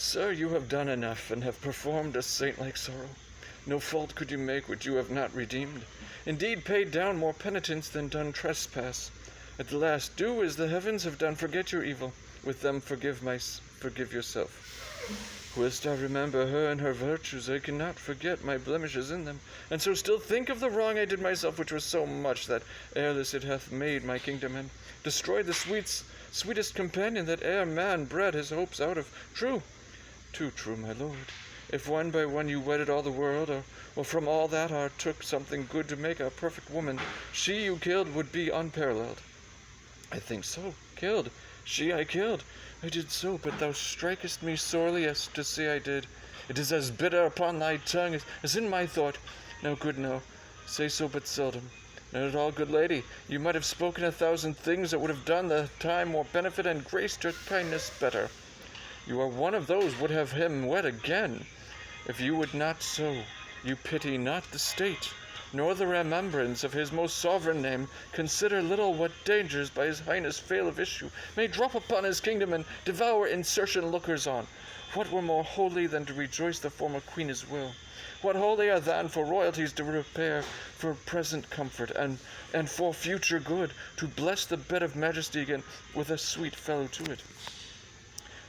Sir, you have done enough, and have performed a saint-like sorrow. No fault could you make which you have not redeemed. Indeed, paid down more penitence than done trespass. At the last, do as the heavens have done, forget your evil. With them forgive yourself. Whilst I remember her and her virtues, I cannot forget my blemishes in them, and so still think of the wrong I did myself, which was so much that airless it hath made my kingdom, and destroyed the sweetest companion that e'er man bred his hopes out of. True, too true, my lord. If one by one you wedded all the world, or from all that took something good to make a perfect woman, she you killed would be unparalleled. I think so. Killed. She I killed. I did so, but thou strikest me sorely as to say I did. It is as bitter upon thy tongue as in my thought. No, good, no. Say so but seldom. Not at all, good lady. You might have spoken 1,000 things that would have done the time more benefit and graced your kindness better. You are one of those would have him wed again. If you would not so, you pity not the state, nor the remembrance of his most sovereign name. Consider little what dangers by his highness fail of issue may drop upon his kingdom and devour insurgent lookers on. What were more holy than to rejoice the former queen his will? What holier than for royalties to repair for present comfort and for future good, to bless the bed of majesty again with a sweet fellow to it?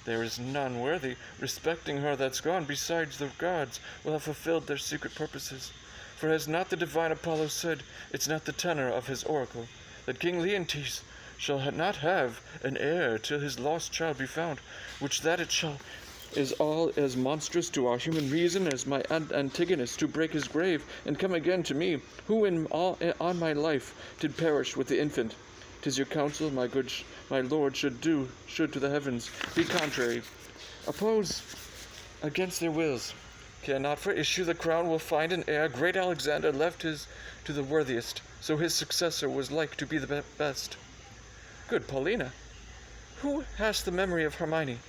There is none worthy, respecting her that's gone, besides the gods will have fulfilled their secret purposes. For has not the divine Apollo said, it's not the tenor of his oracle, that King Leontes shall not have an heir till his lost child be found, which that it shall is all as monstrous to our human reason as my Antigonus to break his grave and come again to me, who on my life did perish with the infant. 'Tis your counsel, my lord, should to the heavens be contrary, oppose against their wills. Care not for issue, the crown will find an heir. Great Alexander left his to the worthiest, so his successor was like to be the best. Good Paulina, who hast the memory of Hermione?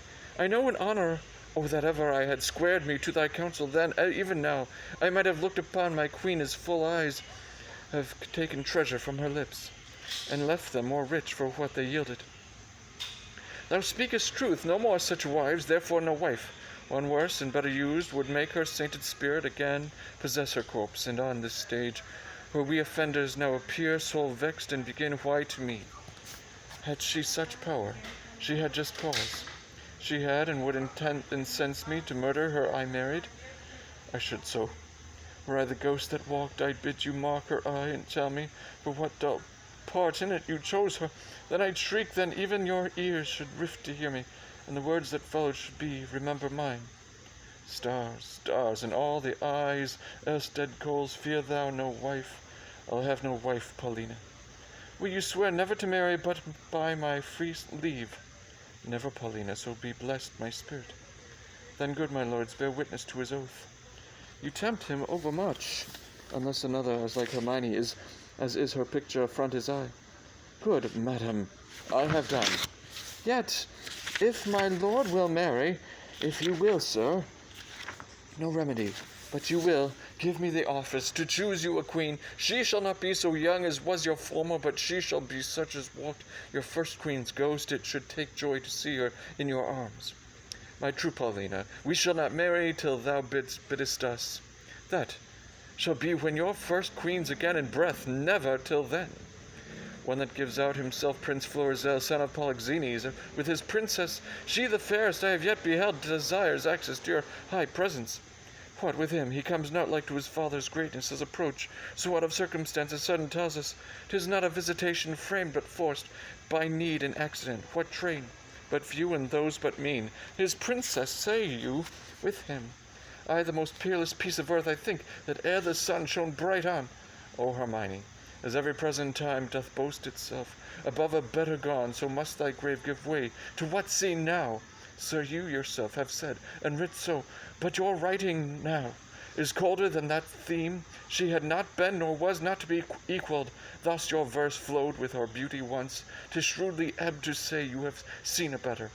I know in honor, that ever I had squared me to thy counsel then, even now, I might have looked upon my queen as full eyes have taken treasure from her lips, and left them more rich for what they yielded. Thou speakest truth, no more such wives, therefore no wife. One worse and better used would make her sainted spirit again possess her corpse, and on this stage, where we offenders now appear, soul vexed, and begin, why to me? Had she such power? She had just cause. She had, and would incense me to murder her I married? I should so. Were I the ghost that walked, I'd bid you mark her eye, and tell me for what dull part in it you chose her. Then I'd shriek, then even your ears should rift to hear me, and the words that followed should be, remember mine. Stars, stars, and all the eyes, else dead coals, fear thou no wife. I'll have no wife, Paulina. Will you swear never to marry but by my free leave? Never, Paulina, so be blessed my spirit. Then, good my lords, bear witness to his oath. You tempt him overmuch, unless another as like Hermione is, as is her picture front his eye. Good madam, I have done. Yet, if my lord will marry, if you will, sir, no remedy, but you will give me the office to choose you a queen. She shall not be so young as was your former, but she shall be such as walked your first queen's ghost. It should take joy to see her in your arms. My true Paulina, we shall not marry till thou biddest us. That shall be when your first queen's again in breath, never till then. One that gives out himself Prince Florizel, son of Polixenes, with his princess, she the fairest I have yet beheld, desires access to your high presence. What with him? He comes not like to his father's greatness as approach, so out of circumstances sudden tells us, 'tis not a visitation framed but forced, by need and accident. What train? But few, and those but mean. His princess, say you, with him. I, the most peerless piece of earth, I think, that ere the sun shone bright on. O Hermione, as every present time doth boast itself, above a better gone, so must thy grave give way to what seen now. Sir, you yourself have said, and writ so, but your writing now is colder than that theme. She had not been, nor was not to be equaled. Thus your verse flowed with her beauty once. 'Tis shrewdly ebbed to say you have seen a better.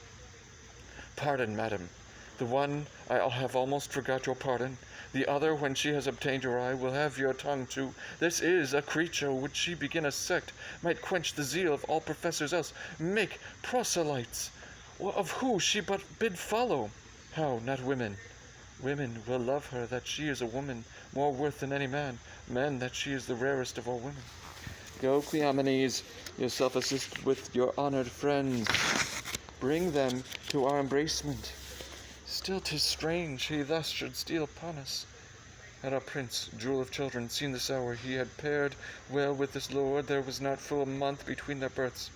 Pardon, madam. The one I'll have almost forgot your pardon. The other, when she has obtained your eye, will have your tongue too. This is a creature, would she begin a sect, might quench the zeal of all professors else, make proselytes, of who she but bid follow. How, not women? Women will love her that she is a woman, more worth than any man. Men that she is the rarest of all women. Go, Cleomenes, yourself assist with your honored friends. Bring them to our embracement. Still 'tis strange he thus should steal upon us. Had our prince, jewel of children, seen this hour, he had paired well with this lord. There was not full a month between their births.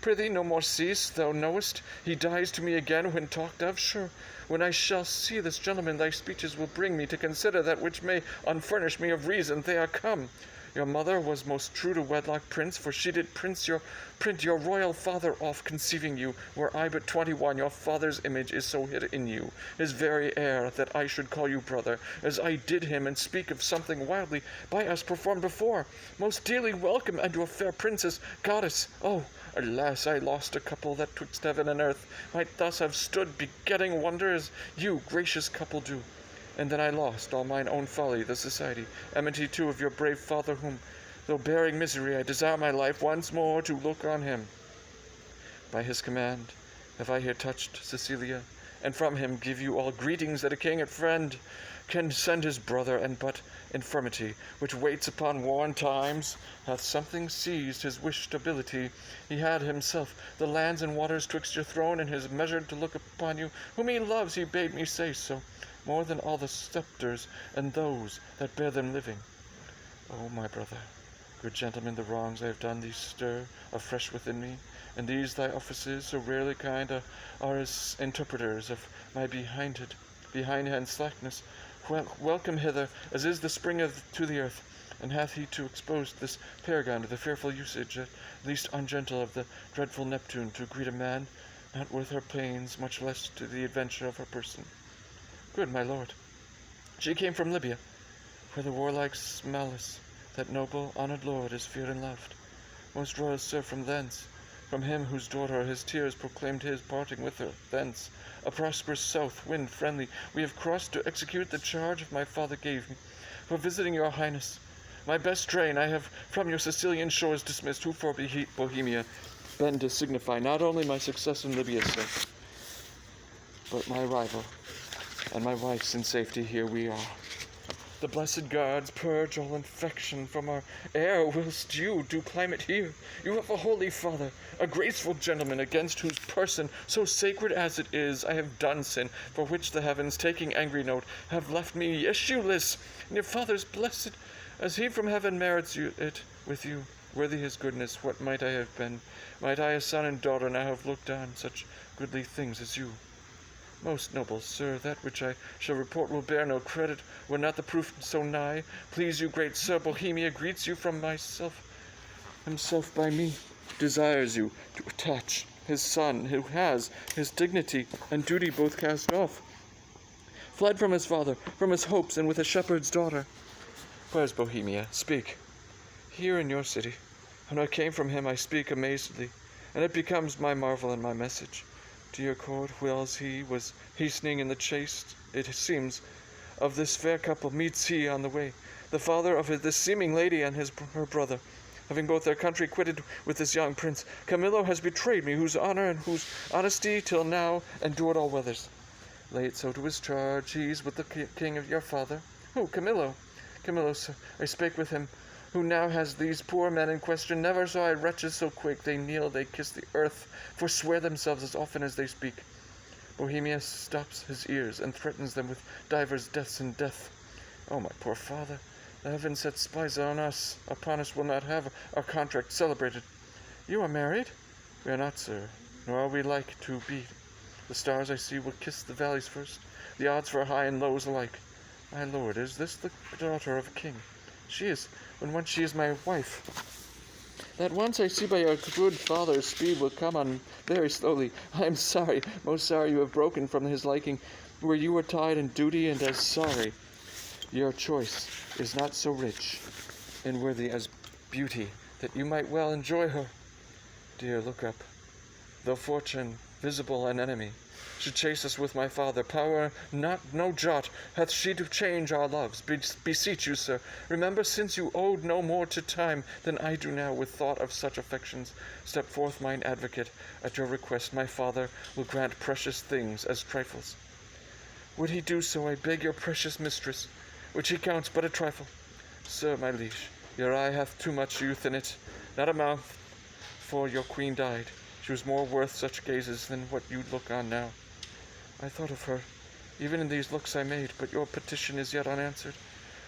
Prithee, no more cease, thou knowest, he dies to me again when talked of. Sure, when I shall see this gentleman, thy speeches will bring me to consider that which may unfurnish me of reason. They are come. Your mother was most true to wedlock, prince, for she did print your royal father off, conceiving you. Were I but 21, your father's image is so hid in you, his very heir, that I should call you brother, as I did him, and speak of something wildly by us performed before. Most dearly welcome unto a fair princess, goddess. Oh, alas, I lost a couple that twixt heaven and earth might thus have stood begetting wonder, as you, gracious couple, do. And then I lost all mine own folly, the society, enmity too of your brave father, whom, though bearing misery, I desire my life once more to look on him. By his command have I here touched Cecilia, and from him give you all greetings that a king and friend can send his brother, and but infirmity, which waits upon worn times, hath something seized his wished ability. He had himself the lands and waters twixt your throne, and his measured to look upon you, whom he loves, he bade me say so, more than all the scepters and those that bear them living. O my brother, good gentleman, the wrongs I have done thee stir afresh within me, and these thy offices, so rarely kind, are as interpreters of my behindhand slackness. Welcome hither, as is the spring to the earth, and hath he to expose this paragon to the fearful usage, at least ungentle, of the dreadful Neptune, to greet a man, not worth her pains, much less to the adventure of her person. Good my lord, she came from Libya, where the warlike Smalus, that noble, honored lord, is feared and loved. Most royal sir, from thence, from him whose daughter his tears proclaimed his parting with her, thence, a prosperous south wind friendly, we have crossed to execute the charge of my father gave me, for visiting your highness. My best train I have from your Sicilian shores dismissed, who for Bohemia bend to signify not only my success in Libya, sir, but my rival, and my wife's in safety. Here we are. The blessed gods purge all infection from our air, whilst you do climate here. You have a holy father, a graceful gentleman, against whose person, so sacred as it is, I have done sin, for which the heavens, taking angry note, have left me issueless. And your father's blessed, as he from heaven merits it with you. Worthy his goodness, what might I have been? Might I, a son and daughter, now have looked on such goodly things as you? Most noble sir, that which I shall report will bear no credit, were not the proof so nigh. Please you, great sir, Bohemia greets you from himself by me, desires you to attach his son, who has his dignity and duty both cast off, fled from his father, from his hopes, and with a shepherd's daughter. Where's Bohemia? Speak. Here in your city. When I came from him, I speak amazedly, and it becomes my marvel and my message. To your court, whiles he was hastening in the chase, it seems, of this fair couple, meets he on the way, the father of this seeming lady and her brother, having both their country quitted with this young prince. Camillo has betrayed me, whose honor and whose honesty till now endured all weathers. Lay it so to his charge, he's with the king of your father. Who, Camillo? Camillo, sir, I spake with him, who now has these poor men in question. Never saw I wretches so quick. They kneel, they kiss the earth, forswear themselves as often as they speak. Bohemia stops his ears, and threatens them with divers deaths and death. Oh, my poor father, the heaven set spies upon us will not have our contract celebrated. You are married? We are not, sir, nor are we like to be. The stars I see will kiss the valleys first, the odds for high and lows alike. My lord, is this the daughter of a king? She is, when once she is my wife. That once I see by your good father's speed will come on very slowly. I am sorry, most sorry you have broken from his liking, where you were tied in duty, and as sorry your choice is not so rich and worthy as beauty, that you might well enjoy her. Dear, look up. Though fortune, visible an enemy, should chase us with my father, power no jot hath she to change our loves. Beseech you, sir, remember, since you owed no more to time than I do now, with thought of such affections, step forth mine advocate. At your request my father will grant precious things as trifles. Would he do so, I beg your precious mistress, which he counts but a trifle? Sir, my liege, your eye hath too much youth in it, not a mouth, for your queen died. She was more worth such gazes than what you look on now. I thought of her, even in these looks I made, but your petition is yet unanswered.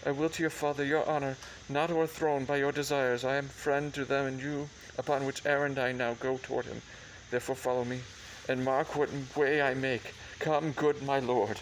I will to your father your honor, not o'erthrown by your desires. I am friend to them and you, upon which errand I now go toward him. Therefore follow me, and mark what way I make. Come, good my lord.